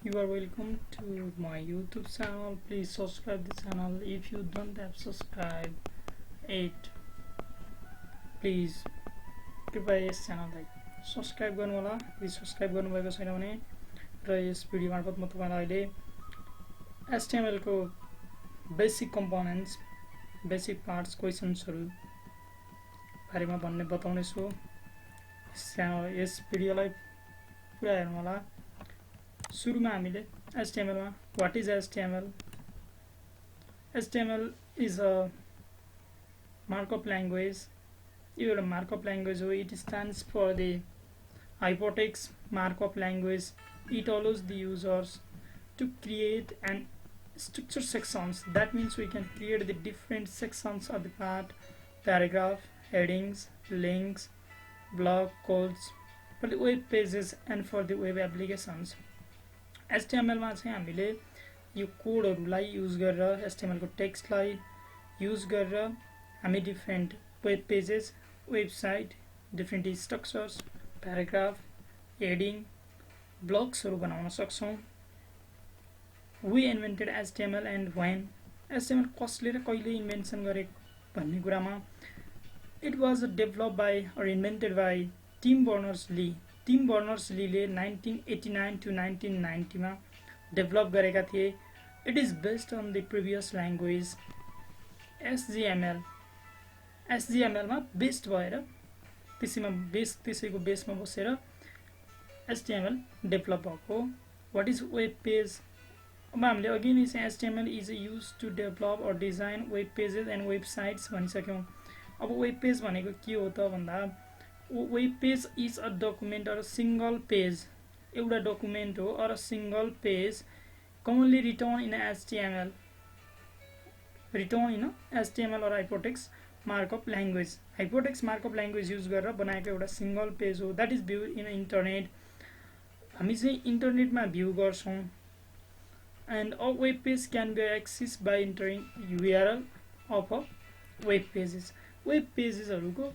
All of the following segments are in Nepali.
You are welcome to my YouTube channel. Please subscribe the channel if you don't have subscribed it. Please कृपया यस च्यानललाई सब्स्क्राइब गर्नु होला। यदि सब्स्क्राइब गर्नुभएको छैन भने र यस भिडियो मार्फत म तपाईलाई अहिले HTML को बेसिक कम्पोनेन्ट्स, बेसिक पार्ट्स, क्वेशन्सहरु बारेमा भन्ने बताउने छु। यस भिडियोलाई पुरा हेर्नु होला। सुरुमा हामीले HTML मा what is HTML? HTML is a markup language. यो एउटा markup language हो. It stands for the Hypertext Markup Language. It allows the users to create and structure sections. That means we can create the different sections of the part, paragraph, headings, links, blog, codes for the web pages and for the web applications. HTML मा चाहिँ हामीले यो कोडहरुलाई युज गरेर HTML को टेक्स्टलाई युज गरेर हामी different web pages, website, different structures, paragraph, heading, ब्लग्सहरु बनाउन सक्छौं। We invented HTML and when? HTML कसले र कहिले इन्भेन्सन गरे भन्ने कुरामा it was developed by or invented by Tim Berners-Lee. Tim Berners-Lee ले 1989 to 1990 मा डेभलप गरेका थिए। It is based on the previous language HTML. HTML मा बेस्ड भएर त्यसैको बेसमा बसेर HTML डेभलप भएको। What is web page? अब हामीले अघि नै चाहिँ HTML is used to develop or design web pages and websites भनिसक्यौं। अब वेब पेज भनेको के हो त भन्दा web page is a document or a single page. एउटा डकुमेन्ट हो or a single page commonly written in HTML. Written in HTML or Hypertext Markup Language. Hypertext Markup Language use गरेर बनाएको एउटा सिंगल पेज हो। That is viewed in internet. हामी चाहिँ इन्टरनेटमा भ्यू गर्छौं। And a web page can be accessed by entering URL of a web pages. Web pages हरुको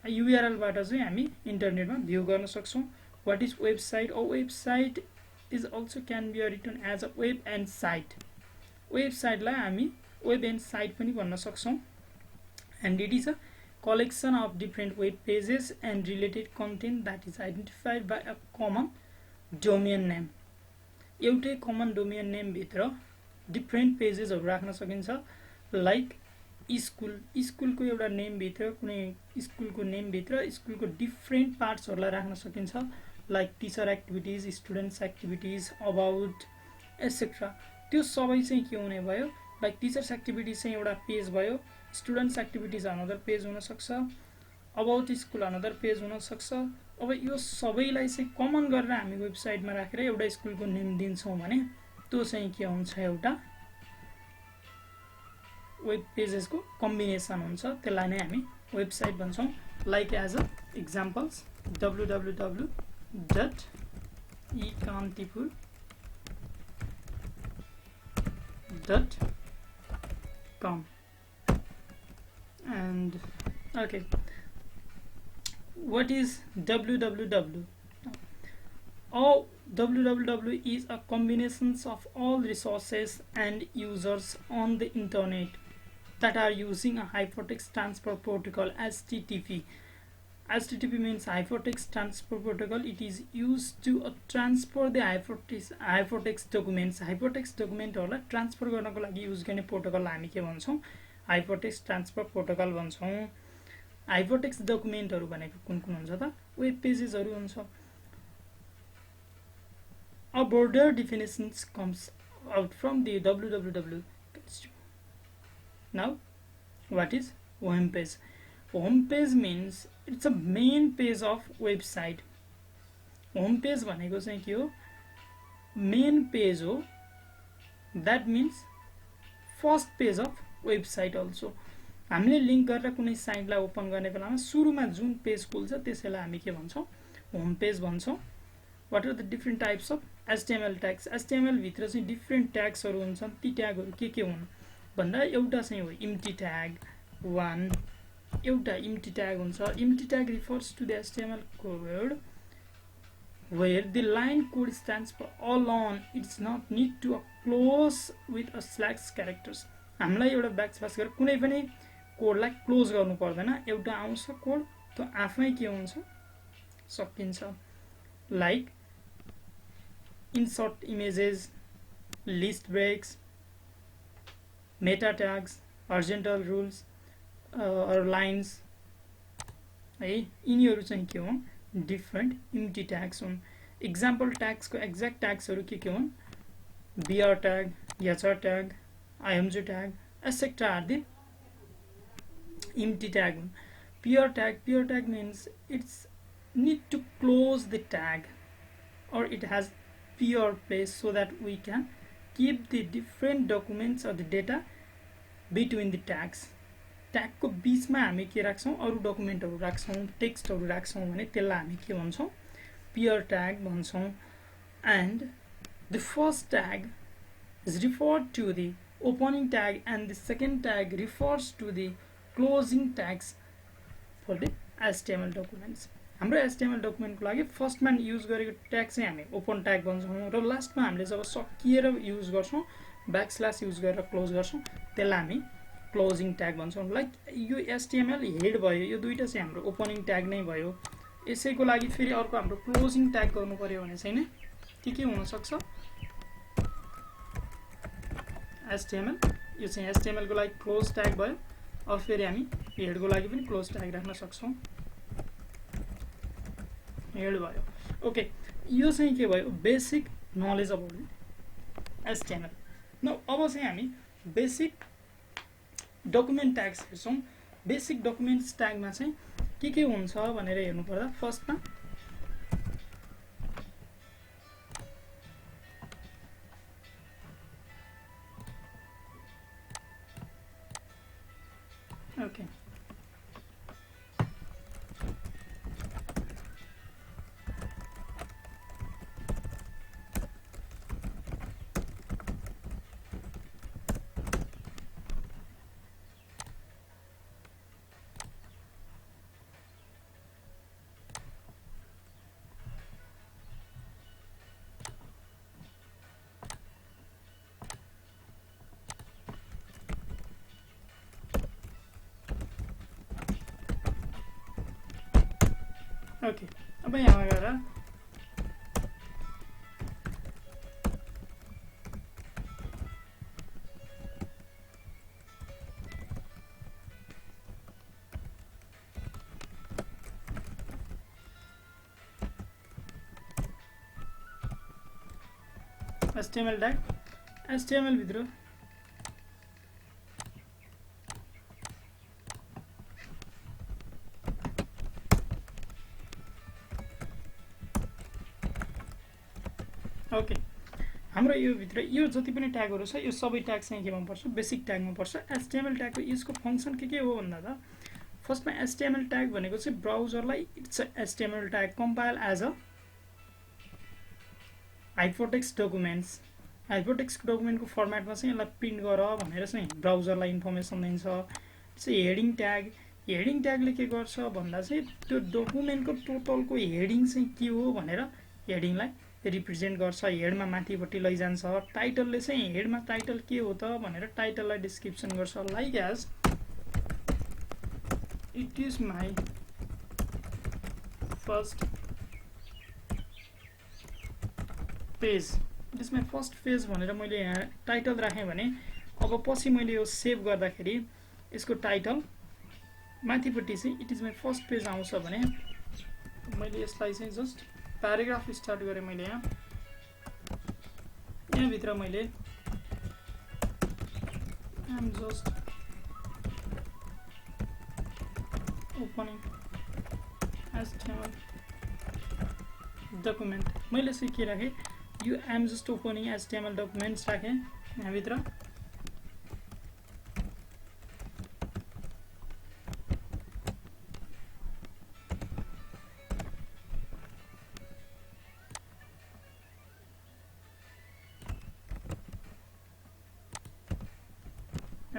URL बाट चाहिँ हामी इन्टरनेटमा भ्यू गर्न सक्छौं। What is website? A website is also can be written as a web and site. Website लाई हामी web and site पनि भन्न सक्छौं। And it is a collection of different web pages and related content that is identified by a common domain name. एउटै कमन डोमेन नेम भित्र डिफरेंट पेजेसहरु राख्न सकिन्छ। लाइक स्कुलको एउटा नेम भित्र कुनै स्कुलको नेम भित्र स्कुलको डिफरेंट पार्ट्सहरुलाई राख्न सकिन्छ। Like teacher activities, students activities, about etcetera. त्यो सबै चाहिँ के हुने भयो? लाइक टीचर्स एक्टिभिटीज चाहिँ एउटा पेज भयो, स्टुडेन्ट्स एक्टिभिटीज अनदर पेज हुन सक्छ, अबाउट स्कुल अनदर पेज हुन सक्छ। अब यो सबैलाई चाहिँ कमन गरेर हामी वेबसाइटमा राखेर एउटा स्कुलको नेम दिन्छौं भने त्यो चाहिँ के हुन्छ? एउटा वेब पेजेसको कम्बिनेसन हुन्छ। त्यसलाई नै हामी वेबसाइट भन्छौं। Like as a examples www.ekantipur.com and okay, what is www? www is a combination of all resources and users on the internet that are using a hypertext transfer protocol, HTTP. HTTP means Hypertext Transfer Protocol. It is used to transfer the hypertext documents. Hypertext document हरुलाई ट्रान्सफर गर्नको लागि युज गर्ने प्रोटोकललाई हामी के भन्छौं? Hypertext Transfer Protocol भन्छौं। Hypertext डकुमेन्टहरु भनेको कुन हुन्छ त? वेब पेजेसहरु हुन्छ। A broader definition comes out from the www. Now, what is home page? Home page means it's a main page of website. Home page भनेको चाहिँ के हो? Main page हो। That means first page of website also. हामीले लिंक गरेर कुनै साइटलाई ओपन गर्ने बेलामा सुरुमा जुन पेज खुल्छ त्यसैलाई हामी के भन्छौं? होम पेज भन्छौं। What are the different types of HTML tags? HTML भित्र चाहिँ डिफरेंट ट्याग्सहरु हुन्छन्। ती ट्यागहरु के हुन् भन्दा एउटा चाहिँ हो empty tag 1, एउटा empty tag हुन्छ। Empty tag refers to the HTML code where the line code stands for alone. It's not need to close with a slash characters. हामीलाई एउटा ब्याकस्ल्यास गरेर कुनै पनि कोडलाई क्लोज गर्नु पर्दैन, एउटा आउँछ कोड त्यो आफै के हुन्छ सकिन्छ. Like insert images, list breaks, meta tags, horizontal rules or lines है, यिनीहरू चाहिँ के हुन् डिफरेन्ट empty tags हुन्. एक्जाम्पल ट्याग्स को एक्ज्याक्ट ट्याग्सहरू के हुन् br tag, hr tag, img tag etc are the empty tag. Pure tag means it's need to close the tag or it has pure place so that we can keep the different documents or the data between the tags. Tag को बीचमा हामी के राख्छौं अरु डकुमेन्टहरु राख्छौं टेक्स्टहरु राख्छौं भने त्यसलाई हामी के भन्छौं प्योर ट्याग भन्छौं. And the first tag is referred to the opening tag and the second tag refers to the closing tags for the HTML documents. हाम्रो HTML डकुमेन्ट को लागि फर्स्टमा युज गरेको ट्याग चाहिँ हामी ओपन ट्याग भन्छौं र लास्टमा हामीले जब सकिएर युज गर्छौं ब्याकस्ल्यास युज गरेर क्लोज गर्छौं त्यसलाई हामी क्लोजिङ ट्याग भन्छौं. लाइक यो HTML हेड भयो, यो दुईटा चाहिँ हाम्रो ओपनिङ ट्याग नै भयो. यसैको लागि फेरि अर्को हाम्रो क्लोजिङ ट्याग गर्नु पर्यो भने चाहिँ के हुन सक्छ HTML, यो चाहिँ HTML को लागि क्लोज ट्याग भयो. अब फेरि हामी हेड को लागि पनि क्लोज ट्याग राख्न सक्छौं. हेड भयो. ओके, यो चाहिँ के भयो बेसिक नलेज अबाउट HTML. न अब चाहिँ हामी बेसिक डकुमेन्ट ट्याग्स हेर्छौं. बेसिक डकुमेन्ट्स ट्यागमा चाहिँ के हुन्छ भनेर हेर्नु पर्दा फर्स्टमा ओके ओके. अब यहाँ गएर HTML tag, HTML भित्र ओके. हाम्रो यो भित्र यो जति पनि ट्यागहरु छ यो सबै ट्याग चाहिँ केमा पर्छ बेसिक ट्यागमा पर्छ. HTML ट्याग को यसको फंक्सन के हो भन्दा त फर्स्टमा HTML ट्याग भनेको चाहिँ ब्राउजरलाई it's HTML tag compile as a hypertext documents. Hypertext document को फर्मेटमा चाहिँ यसलाई प्रिन्ट गर भनेर चाहिँ ब्राउजरलाई इन्फर्मेसन दिन्छ. चाहिँ हेडिङ ट्याग, हेडिङ ट्यागले के गर्छ भन्दा चाहिँ त्यो डकुमेन्टको टोटलको हेडिङ चाहिँ के हो भनेर हेडिङलाई रिप्रेजेन्ट गर्छ, हेडमा माथिपट्टि लैजान्छ. टाइटलले चाहिँ हेडमा टाइटल के हो त भनेर टाइटललाई डिस्क्रिप्सन गर्छ. Like as it is my first page, it is my first page भनेर मैले यहाँ टाइटल राखेँ भने अब पछि मैले यो सेभ गर्दाखेरि यसको टाइटल माथिपट्टि चाहिँ it is my first page आउँछ भने मैले यसलाई चाहिँ जस्ट प्याराग्राफ स्टार्ट गरेँ. मैले यहाँ भित्र मैले I'm just opening HTML document. मैले चाहिँ के राखेँ यो I'm just opening HTML documents राखेँ यहाँ भित्र.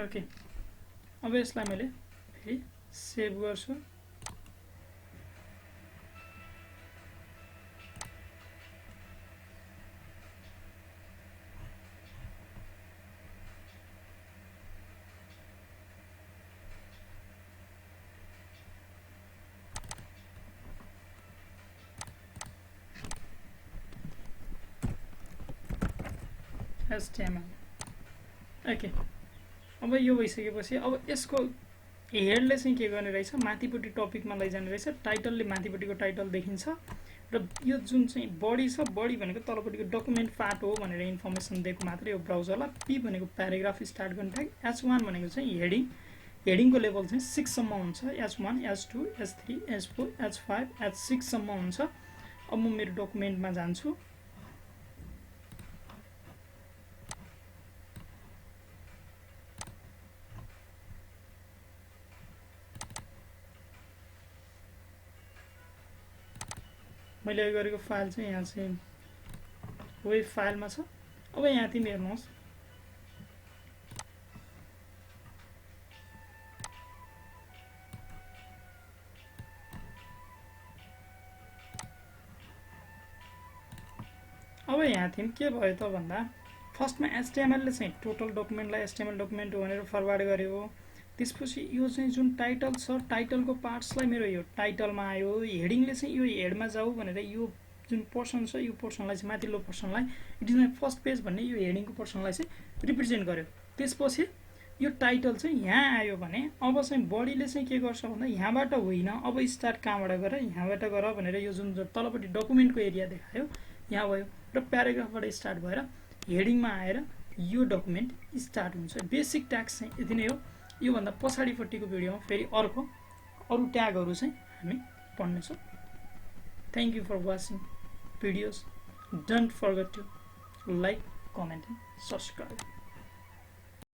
ओके. अब यसलाई मैले फेरि सेभ गर्छु. HTML ओके अब यो भइसकेपछि अब यसको हेडले चाहिँ के गर्ने रहेछ माथिपट्टि टपिकमा लैजाने रहेछ टाइटलले माथिपट्टिको टाइटल देखिन्छ र यो जुन चाहिँ बडी छ बडी भनेको तलपट्टिको डकुमेन्ट पार्ट हो भनेर इन्फर्मेसन दिएको मात्रै हो ब्राउजरलाई पी भनेको प्याराग्राफ स्टार्ट गर्ने ट्याग H1 भनेको चाहिँ हेडिङको लेभल चाहिँ 6 सम्म हुन्छ H1 H2 H3 H4 H5 H6 सम्म हुन्छ अब म मेरो डकुमेन्टमा जान्छु मैले यो गरेको फाइल चाहिँ यहाँ चाहिँ वेब फाइलमा छ अब यहाँ तिमी हेर्नुहोस् अब यहाँ तिमी के भयो त भन्दा फर्स्टमा HTML ले चाहिँ टोटल डकुमेन्टलाई HTML डकुमेन्ट हो भनेर फरवर्ड गर्यो त्यसपछि यो चाहिँ जुन टाइटल छ टाइटलको पार्ट्सलाई मेरो यो टाइटलमा आयो हेडिङले चाहिँ यो हेडमा जाऊ भनेर यो जुन पोर्सन छ यो पोर्सनलाई चाहिँ माथिल्लो पोर्सनलाई it is my first page भन्ने यो हेडिङको पोर्सनलाई चाहिँ रिप्रेजेन्ट गर्यो त्यसपछि यो टाइटल चाहिँ यहाँ आयो भने अब चाहिँ बडीले चाहिँ के गर्छ भन्दा यहाँबाट होइन अब स्टार्ट कहाँबाट गर यहाँबाट गर भनेर यो जुन तलपट्टि डकुमेन्टको एरिया देखायो यहाँ भयो र प्याराग्राफबाट स्टार्ट भएर हेडिङमा आएर यो डकुमेन्ट स्टार्ट हुन्छ बेसिक ट्याग्स चाहिँ यति नै हो यो भन्दा पछाडिपट्टिको भिडियोमा फेरि अरु ट्यागहरु चाहिँ हामी पढ्नेछौं thank you for watching videos don't forget to like comment and subscribe